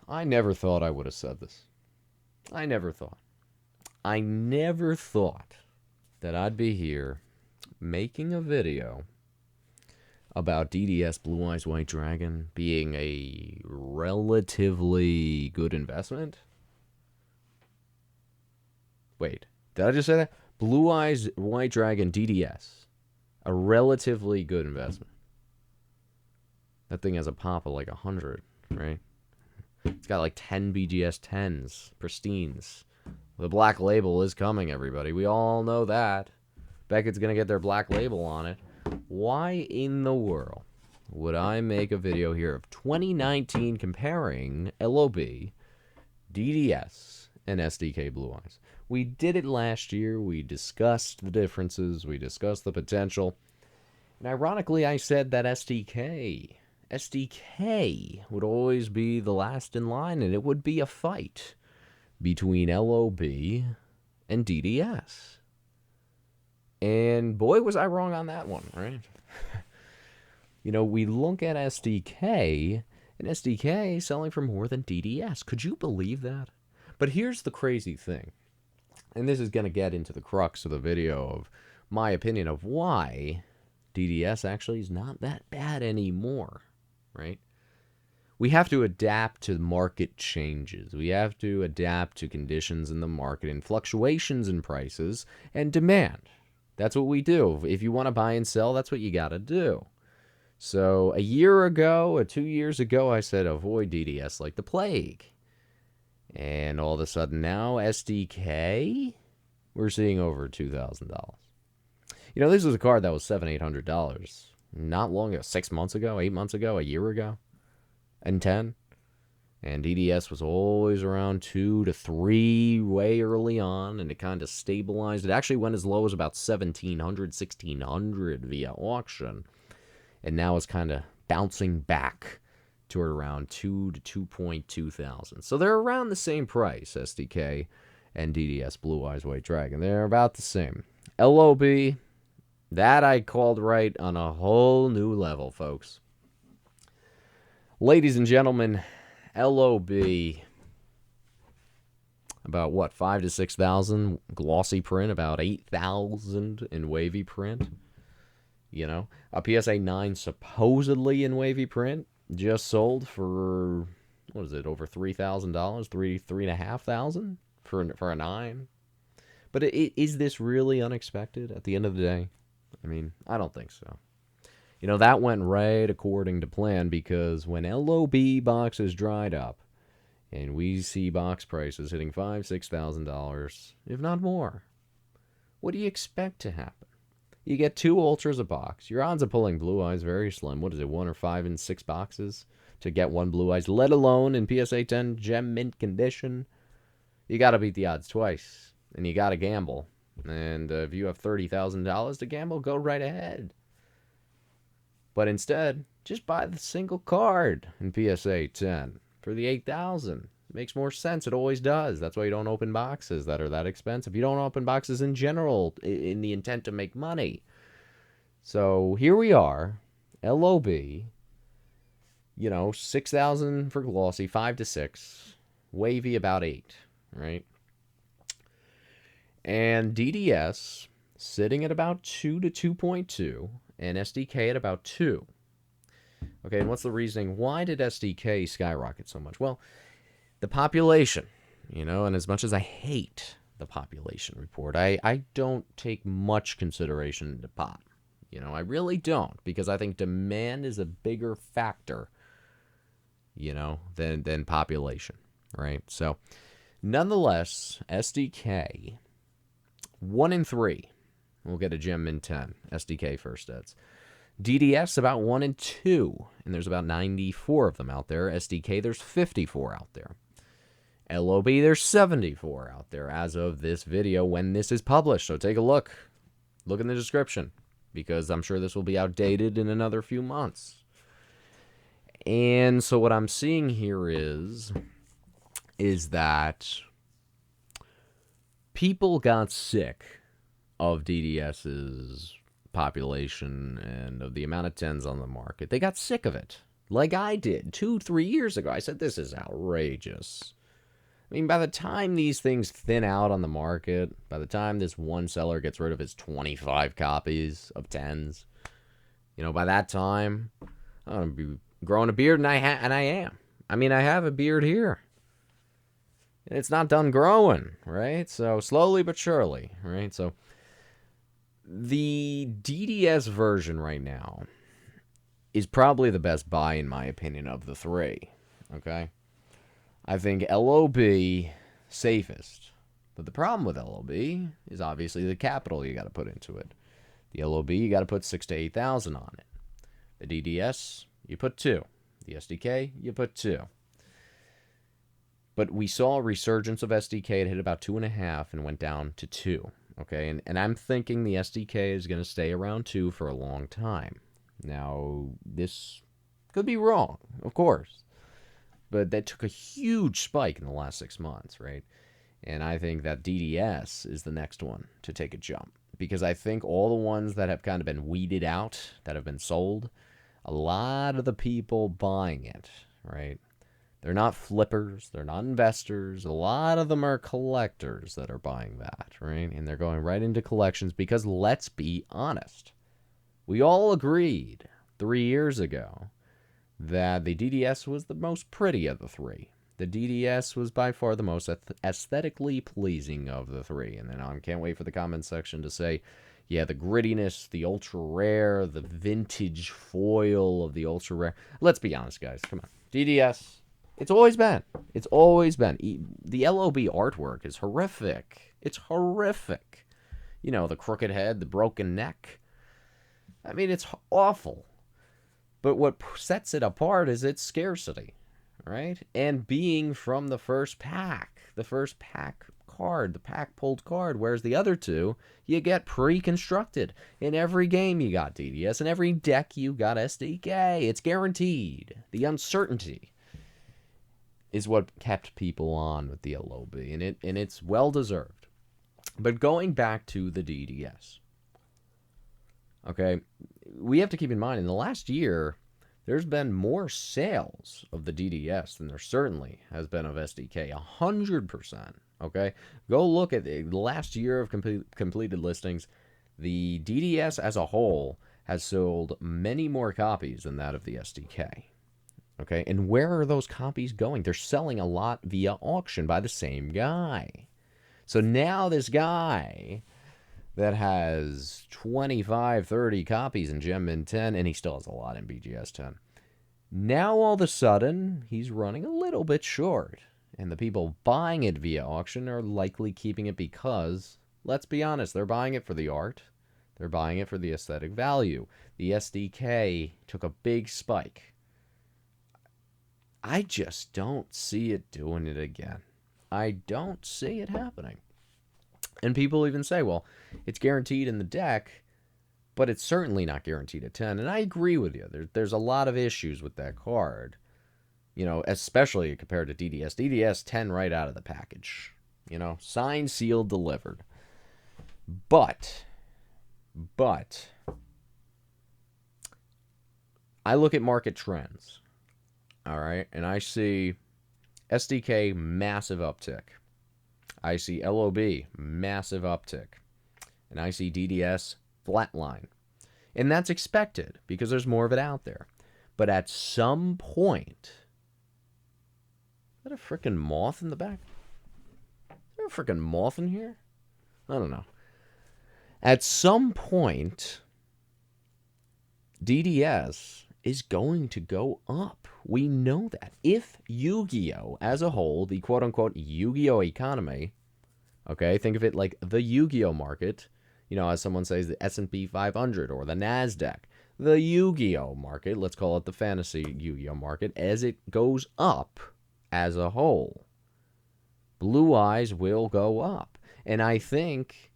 I never thought I would have said this. I never thought. I never thought that I'd be here making a video about DDS Blue Eyes White Dragon being a relatively good investment. Wait, did I just say that? Blue Eyes White Dragon DDS. A relatively good investment. That thing has a pop of like 100, right? It's got like 10 BGS 10s, pristines. The black label is coming, everybody. We all know that. Beckett's going to get their black label on it. Why in the world would I make a video here of 2019 comparing LOB, DDS, and SDK Blue Eyes? We did it last year. We discussed the differences. We discussed the potential. And ironically, I said that SDK would always be the last in line, and it would be a fight between LOB and DDS. And boy, was I wrong on that one, right? You know, we look at SDK, and SDK selling for more than DDS. Could you believe that? But here's the crazy thing, and this is going to get into the crux of the video of my opinion of why DDS actually is not that bad anymore, right? We have to adapt to market changes. We have to adapt to conditions in the market and fluctuations in prices and demand. That's what we do. If you want to buy and sell, that's what you got to do. So a year ago or 2 years ago, I said avoid DDS like the plague. And all of a sudden now, SDK, we're seeing over $2,000. You know, this was a card that was $700, $800 not long ago, 6 months ago, 8 months ago, a year ago, and 10. And DDS was always around 2 to 3 way early on, and it kind of stabilized. It actually went as low as about 1,700, 1,600 via auction, and now it's kind of bouncing back to around 2 to 2.2 thousand. So they're around the same price, SDK and DDS Blue Eyes White Dragon. They're about the same. LOB, that I called right on a whole new level, folks. Ladies and gentlemen, LOB, about what, 5 to 6,000 glossy print, about 8,000 in wavy print. You know, a PSA 9 supposedly in wavy print just sold for, what is it, over $3,000, $3,500 for a 9. But is this really unexpected at the end of the day? I mean, I don't think so. You know, that went right according to plan, because when LOB boxes dried up and we see box prices hitting $5,000, $6,000, if not more, what do you expect to happen? You get 2 Ultras a box. Your odds of pulling Blue Eyes very slim. What is it, 1 or 5 in 6 boxes to get 1 Blue Eyes, let alone in PSA 10 gem mint condition? You got to beat the odds twice, and you got to gamble. And if you have $30,000 to gamble, go right ahead. But instead, just buy the single card in PSA 10 for the 8,000. It makes more sense. It always does. That's why you don't open boxes that are that expensive. You don't open boxes in general in the intent to make money. So here we are, LOB, you know, 6,000 for glossy, 5 to 6, wavy about 8, right? And DDS sitting at about 2 to 2.2, and SDK at about 2. Okay, and what's the reasoning? Why did SDK skyrocket so much? Well, the population, you know, and as much as I hate the population report, I don't take much consideration into pop. You know, I really don't, because I think demand is a bigger factor, you know, than population, right? So, nonetheless, SDK, 1 in 3. We'll get a gem in 10. SDK first eds. DDS about 1 in 2, and there's about 94 of them out there. SDK, there's 54 out there. LOB, there's 74 out there as of this video when this is published. So take a look. Look in the description, because I'm sure this will be outdated in another few months. And so what I'm seeing here is that people got sick of DDS's population and of the amount of 10s on the market. They got sick of it. like I did 2-3 years ago. I said, this is outrageous. I mean, by the time these things thin out on the market, by the time this one seller gets rid of his 25 copies of 10s, by that time, I'm going to be growing a beard, and I am. I mean, I have a beard here. And it's not done growing, right? So, slowly but surely, right? So, the DDS version right now is probably the best buy, in my opinion, of the three, okay? I think LOB safest. But the problem with LOB is obviously the capital you got to put into it. The LOB, you got to put 6,000 to 8,000 on it. The DDS, you put 2. The SDK, you put 2. But we saw a resurgence of SDK. It hit about 2.5 and went down to 2. Okay, and I'm thinking the SDK is going to stay around 2 for a long time. Now, this could be wrong, of course. But that took a huge spike in the last 6 months, right? And I think that DDS is the next one to take a jump. Because I think all the ones that have kind of been weeded out, that have been sold, a lot of the people buying it, right? They're not flippers. They're not investors. A lot of them are collectors that are buying that, right? And they're going right into collections because, let's be honest, we all agreed 3 years ago that the DDS was the most pretty of the three. The DDS was by far the most aesthetically pleasing of the three. And then I can't wait for the comment section to say, yeah, the grittiness, the ultra rare, the vintage foil of the ultra rare. Let's be honest, guys. Come on. DDS, it's always been. It's always been. The LOB artwork is horrific. It's horrific. The crooked head, the broken neck. I mean, it's awful. But what sets it apart is its scarcity, right? And being from the first pack card, the pack pulled card, whereas the other two, you get pre-constructed. In every game you got DDS, in every deck you got SDK. It's guaranteed. The uncertainty is what kept people on with the LOB, and it's well-deserved. But going back to the DDS, okay, we have to keep in mind, in the last year, there's been more sales of the DDS than there certainly has been of SDK. 100%. Okay? Go look at the last year of completed listings. The DDS as a whole has sold many more copies than that of the SDK. Okay? And where are those copies going? They're selling a lot via auction by the same guy. So now this guy that has 25, 30 copies in Gem Mint 10, and he still has a lot in BGS 10. Now, all of a sudden, he's running a little bit short. And the people buying it via auction are likely keeping it because, let's be honest, they're buying it for the art. They're buying it for the aesthetic value. The SDK took a big spike. I just don't see it doing it again. I don't see it happening. And people even say, well, it's guaranteed in the deck, but it's certainly not guaranteed at 10. And I agree with you. There's a lot of issues with that card, especially compared to DDS. DDS 10 right out of the package, signed, sealed, delivered. But I look at market trends, all right, and I see SDK massive uptick. I see LOB, massive uptick. And I see DDS, flatline. And that's expected, because there's more of it out there. But at some point... Is that a freaking moth in the back? Is there a freaking moth in here? I don't know. At some point, DDS is going to go up. We know that. If Yu-Gi-Oh! As a whole, the quote-unquote Yu-Gi-Oh! Economy, okay, think of it like the Yu-Gi-Oh! Market, as someone says, the S&P 500 or the NASDAQ, the Yu-Gi-Oh! Market, let's call it the fantasy Yu-Gi-Oh! Market, as it goes up as a whole, Blue Eyes will go up. And I think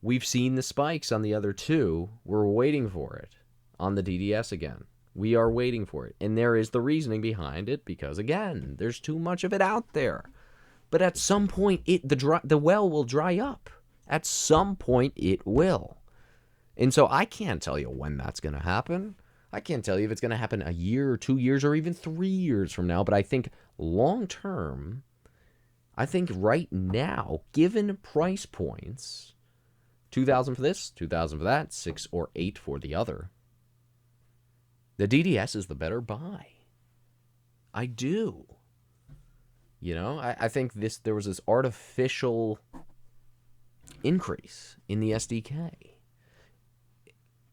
we've seen the spikes on the other two. We're waiting for it on the DDS again. We are waiting for it. And there is the reasoning behind it because, again, there's too much of it out there. But at some point, the well will dry up. At some point, it will. And so I can't tell you when that's going to happen. I can't tell you if it's going to happen a year or 2 years or even 3 years from now, but I think long term, I think right now, given price points, 2,000 for this, 2,000 for that, 6 or 8 for the other, the DDS is the better buy. I do. You know, I think there was this artificial increase in the SDK.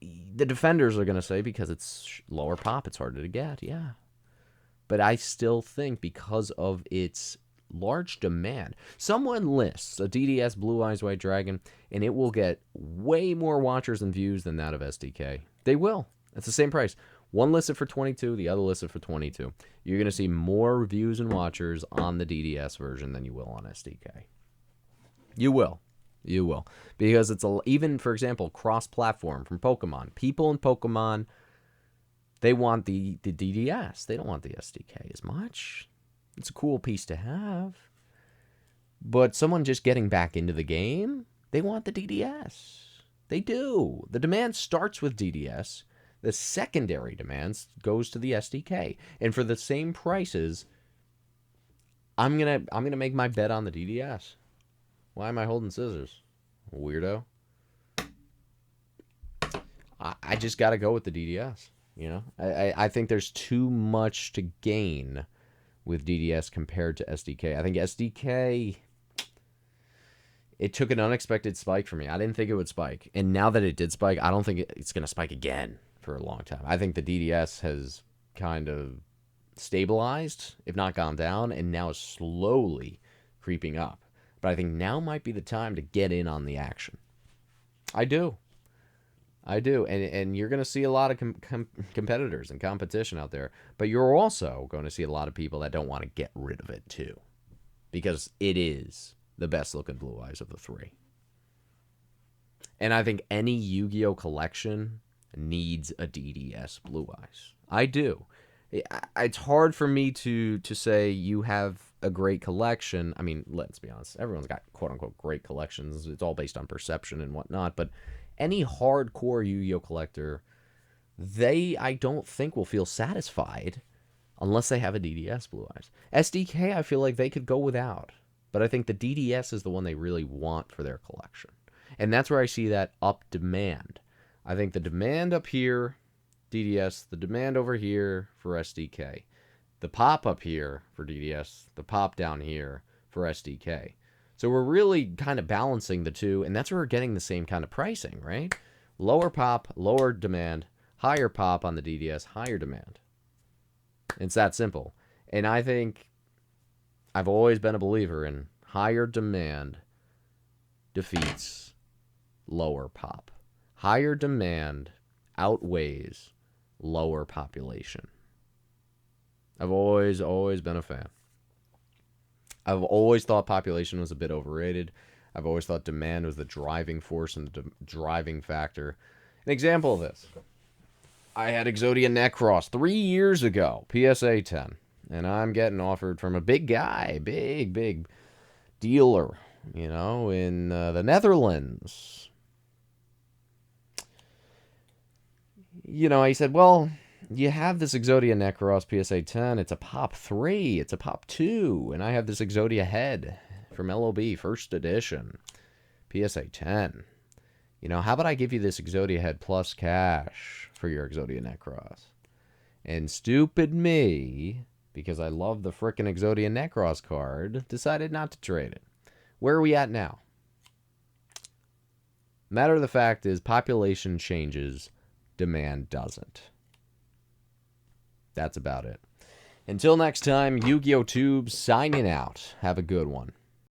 The defenders are going to say because it's lower pop, it's harder to get, yeah. But I still think because of its large demand, someone lists a DDS Blue Eyes White Dragon, and it will get way more watchers and views than that of SDK. They will. It's the same price. One lists it for 22, the other lists it for 22. You're going to see more views and watchers on the DDS version than you will on SDK. You will. You will. Because it's even, for example, cross-platform from Pokemon. People in Pokemon, they want the DDS. They don't want the SDK as much. It's a cool piece to have. But someone just getting back into the game, they want the DDS. They do. The demand starts with DDS. The secondary demand goes to the SDK. And for the same prices, I'm gonna make my bet on the DDS. Why am I holding scissors? Weirdo. I just got to go with the DDS. You know, I think there's too much to gain with DDS compared to SDK. I think SDK, it took an unexpected spike for me. I didn't think it would spike. And now that it did spike, I don't think it's going to spike again for a long time. I think the DDS has kind of stabilized, if not gone down, and now is slowly creeping up. But I think now might be the time to get in on the action. I do. And you're going to see a lot of competitors and competition out there. But you're also going to see a lot of people that don't want to get rid of it too. Because it is the best looking Blue Eyes of the three. And I think any Yu-Gi-Oh collection needs a DDS Blue Eyes. I do. It's hard for me to say you have a great collection. I mean, let's be honest. Everyone's got quote-unquote great collections. It's all based on perception and whatnot. But any hardcore Yu-Gi-Oh collector, I don't think will feel satisfied unless they have a DDS Blue Eyes. SDK, I feel like they could go without. But I think the DDS is the one they really want for their collection. And that's where I see that up demand. I think the demand up here, DDS, the demand over here for SDK. The pop up here for DDS, the pop down here for SDK. So we're really kind of balancing the two, and that's where we're getting the same kind of pricing, right? Lower pop, lower demand, higher pop on the DDS, higher demand. It's that simple. And I think I've always been a believer in higher demand defeats lower pop. Higher demand outweighs lower population. I've always been a fan. I've always thought population was a bit overrated. I've always thought demand was the driving force and the driving factor. An example of this. I had Exodia Necros 3 years ago, PSA 10. And I'm getting offered from a big guy, big dealer, you know, in the Netherlands. You know, he said, well, you have this Exodia Necros PSA 10. It's a Pop 3. It's a Pop 2. And I have this Exodia Head from LOB, first edition. PSA 10. You know, how about I give you this Exodia Head plus cash for your Exodia Necros? And stupid me, because I love the frickin' Exodia Necros card, decided not to trade it. Where are we at now? Matter of the fact is, population changes, demand doesn't. That's about it. Until next time, YugiohTube signing out. Have a good one.